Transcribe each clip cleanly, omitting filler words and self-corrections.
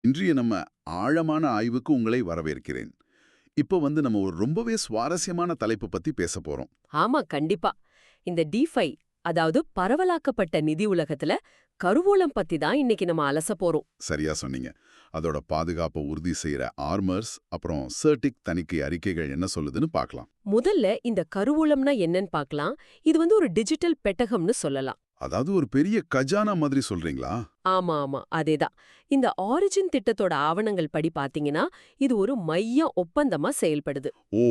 இன்றைய நம்ம ஆழமான ஆய்வுக்கு உங்களை வரவேற்கிறேன். இப்போ நம்ம ஒரு ரொம்பவே சுவாரஸ்யமான தலைப்பு பத்தி பேச போறோம். ஆமா, கண்டிப்பா. இந்த டிஃபை, அதாவது பரவலாக்கப்பட்ட நிதி உலகத்துல கருவூலம் பத்தி தான் இன்னைக்கு நம்ம அலச போறோம். சரியா சொன்னீங்க. அதோட பாதுகாப்பை உறுதி செய்யற ஆர்மர்ஸ், அப்புறம் சர்டிக் தணிக்கை அறிக்கைகள் என்ன சொல்லுதுன்னு பார்க்கலாம். முதல்ல இந்த கருவூலம்னா என்னன்னு பார்க்கலாம். இது ஒரு டிஜிட்டல் பெட்டகம்னு சொல்லலாம். அதாவது ஒரு பெரிய கஜானா மாதிரி சொல்றீங்களா? ஆமா ஆமா, அதேதான். இந்த ஆரிஜின் திட்டத்தோட ஆவணங்கள் படி பாத்தீங்கன்னா, இது ஒரு மைய ஒப்பந்தமா செயல்படுது. ஓ,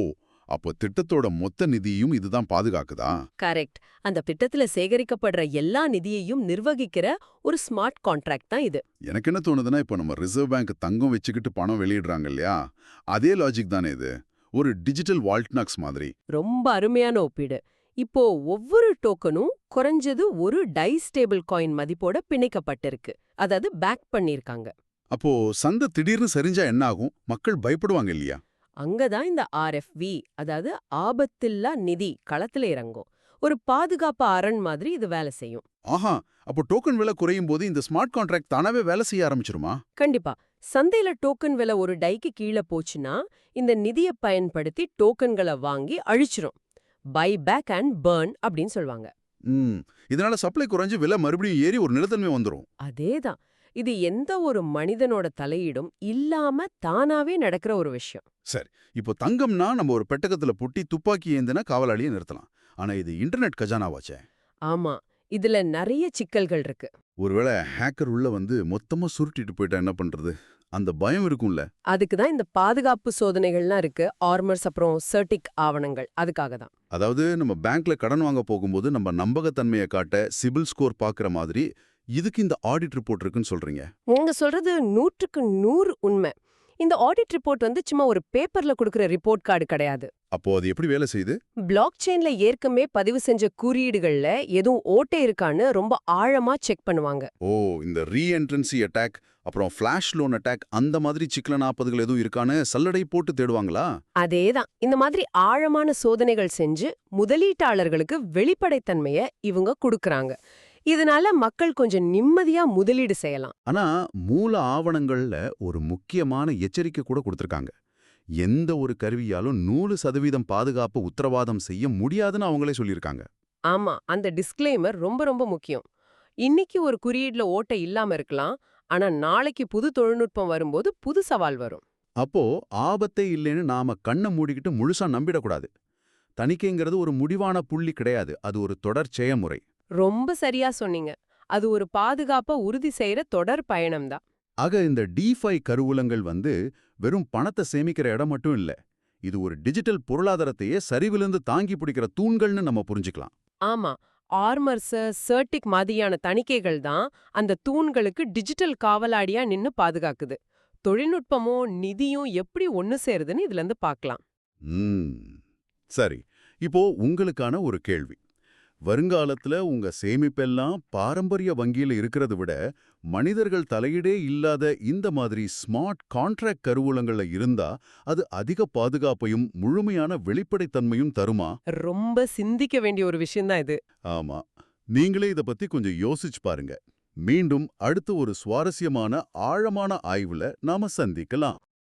அப்போ திட்டத்தோட மொத்த நிதியும் இதுதான் பாதுகாக்குதா? கரெக்ட். அந்த திட்டத்துல சேகரிக்கப்படுற எல்லா நிதியையும் நிர்வகிக்கிற ஒரு ஸ்மார்ட் கான்ட்ராக்ட் தான் இது. எனக்கு என்ன தோணுதுன்னா, இப்போ நம்ம ரிசர்வ் பேங்க் தங்கம் வச்சுக்கிட்டு பணம் வெளியிடுறாங்க இல்லையா? அதே லாஜிக் தானே இது? ஒரு டிஜிட்டல் வால்ட்நாக்ஸ் மாதிரி. ரொம்ப அருமையான ஒப்பீடு. இப்போ ஒவ்வொரு டோக்கனும் குறைஞ்சது ஒரு டைஸ்டேபிள் காயின் மதிப்போட பிணைக்கப்பட்டிருக்கு. அதாவது பேக் பண்ணிருக்காங்க. அப்போ சந்தை திடீர்னு சரிஞ்சா என்ன ஆகும்? மக்கள் பயப்படுவாங்க இல்லையா? அங்கதான் இந்த ஆர்எஃப்வி, அதாவது ஆபத்தில்லா நிதி களத்துல இறங்கும். ஒரு பாதுகாப்பு அரண் மாதிரி இது வேலை செய்யும். ஆஹா, அப்போ டோக்கன் விலை குறையும் போது இந்த ஸ்மார்ட் கான்ட்ராக்ட் தானாவே வேலை செய்ய ஆரம்பிச்சிருமா? கண்டிப்பா. சந்தையில டோக்கன் விலை ஒரு டைக்கு கீழே போச்சுன்னா, இந்த நிதியை பயன்படுத்தி டோக்கன்களை வாங்கி அழிச்சிரும். பை பேக் அண்ட் பர்ன் அப்படின்னு சொல்லுவாங்க. ம், இதனால சப்ளை குறைஞ்சு விலை மறுபடியும் ஏறி ஒரு நிலைத்தன்மை வந்துரும். அதேதான். இது எந்த ஒரு மனிதனோட தலையீடும் இல்லாம தானாவே நடக்கிற ஒரு விஷயம். சரி, இப்போ தங்கம்னா நம்ம ஒரு பெட்டகத்துல புட்டி துப்பாக்கி ஏந்தினா காவலாளியை நிறுத்தலாம். ஆனா இது இன்டர்நெட் கஜானாவாச்சே. ஆமா, இதுல நிறைய சிக்கல்கள் இருக்கு. ஒருவேளை ஹேக்கர் உள்ள மொத்தமா சுருட்டிட்டு போயிட்டா என்ன பண்றது? அந்த பயம் இருக்கும்ல. அதுக்கு தான் இந்த பாதுகாப்பு சோதனைகள்லாம் இருக்கு. ஆர்மர்ஸ் அப்புறம் சர்டிக் ஆவணங்கள் அதுக்காக தான். அதாவது நம்ம பேங்க்ல கடன் வாங்க போகும்போது நம்ம நம்பகத்தன்மையை காட்ட சிபில் ஸ்கோர் பாக்குற மாதிரி இதுக்கு இந்த ஆடிட் ரிப்போர்ட் இருக்குன்னு சொல்றீங்க. நீங்க சொல்றது 100க்கு 100 உண்மை. இந்த ஆடிட் ரிப்போர்ட் சும்மா ஒரு பேப்பர்ல கொடுக்கிற ரிப்போர்ட் கார்டு கிடையாது. அப்போ அது எப்படி வேலை செய்யுது? பிளாக் செயின்ல ஏற்கனவே பதிவு செஞ்ச குறியீடுகள்ல எதுவும் ஓட்டை இருக்கான்னு ரொம்ப ஆழமா செக் பண்ணுவாங்க. ஓ, இந்த ரீஎன்ட்ரன்சி அட்டாக், அப்புறம் ஃபிளாஷ் லோன் அட்டாக் அந்த மாதிரி சிக்கலான ஆபத்துகள் எதுவும் இருக்கான்னு சல்லடை போட்டு தேடுவாங்களா? அதேதான். இந்த மாதிரி ஆழமான சோதனைகள் செஞ்சு முதலீட்டாளர்களுக்கு வெளிப்படைத்தன்மைய இவங்க கொடுக்கறாங்க. இதனால மக்கள் கொஞ்சம் நிம்மதியா முதலீடு செய்யலாம். ஆனா மூல ஆவணங்கள்ல ஒரு முக்கியமான எச்சரிக்கை கூட கொடுத்திருக்காங்க. எந்த ஒரு கருவியாலும் 100% பாதுகாப்பு உத்தரவாதம் செய்ய முடியாதுன்னு அவங்களே சொல்லியிருக்காங்க. ஆமா, அந்த டிஸ்க்ளைமர் ரொம்ப ரொம்ப முக்கியம். இன்னைக்கு ஒரு குறியீடுல ஓட்டை இல்லாம இருக்கலாம். ஆனா நாளைக்கு புது தொழில்நுட்பம் வரும்போது புது சவால் வரும். அப்போ ஆபத்தே இல்லைன்னு நாம கண்ணை மூடிக்கிட்டு முழுசா நம்பிடக்கூடாது. தணிக்கைங்கிறது ஒரு முடிவான புள்ளி கிடையாது, அது ஒரு தொடர் செயமுறை. ரொம்ப சரியா சொன்னீங்க. அது ஒரு பாதுகாப்ப உறுதி செய்யற தொடர் பயணம் தான். ஆக இந்த டிஃபை கருவூலங்கள் வெறும் பணத்தை சேமிக்கிற இடம் மட்டும் இல்ல. இது ஒரு டிஜிட்டல் பொருளாதாரத்தையே சரிவிலிருந்து தாங்கி பிடிக்கிற தூண்கள்னு நம்ம புரிஞ்சுக்கலாம். ஆமா, ஆர்மர்ஸ், சர்டிக் மாதிரியான தணிக்கைகள் தான் அந்த தூண்களுக்கு டிஜிட்டல் காவலாடியா நின்னு பாதுகாக்குது. தொழில்நுட்பமும் நிதியும் எப்படி ஒன்னு சேருதுன்னு இதுல இருந்து பார்க்கலாம். ம், சரி. இப்போ உங்களுக்கான ஒரு கேள்வி. வருங்காலத்துல உங்க சேமிப்பெல்லாம் பாரம்பரிய வங்கியில இருக்கிறத விட மனிதர்கள் தலையீடே இல்லாத இந்த மாதிரி ஸ்மார்ட் கான்ட்ராக்ட் கருவூலங்கள்ல இருந்தா அது அதிக பாதுகாப்பையும் முழுமையான வெளிப்படைத்தன்மையும் தருமா? ரொம்ப சிந்திக்க வேண்டிய ஒரு விஷயம் தான் இது. ஆமா, நீங்களே இத பத்தி கொஞ்சம் யோசிச்சு பாருங்க. மீண்டும் அடுத்து ஒரு சுவாரஸ்யமான ஆழமான ஆய்வுல நாம சந்திக்கலாம்.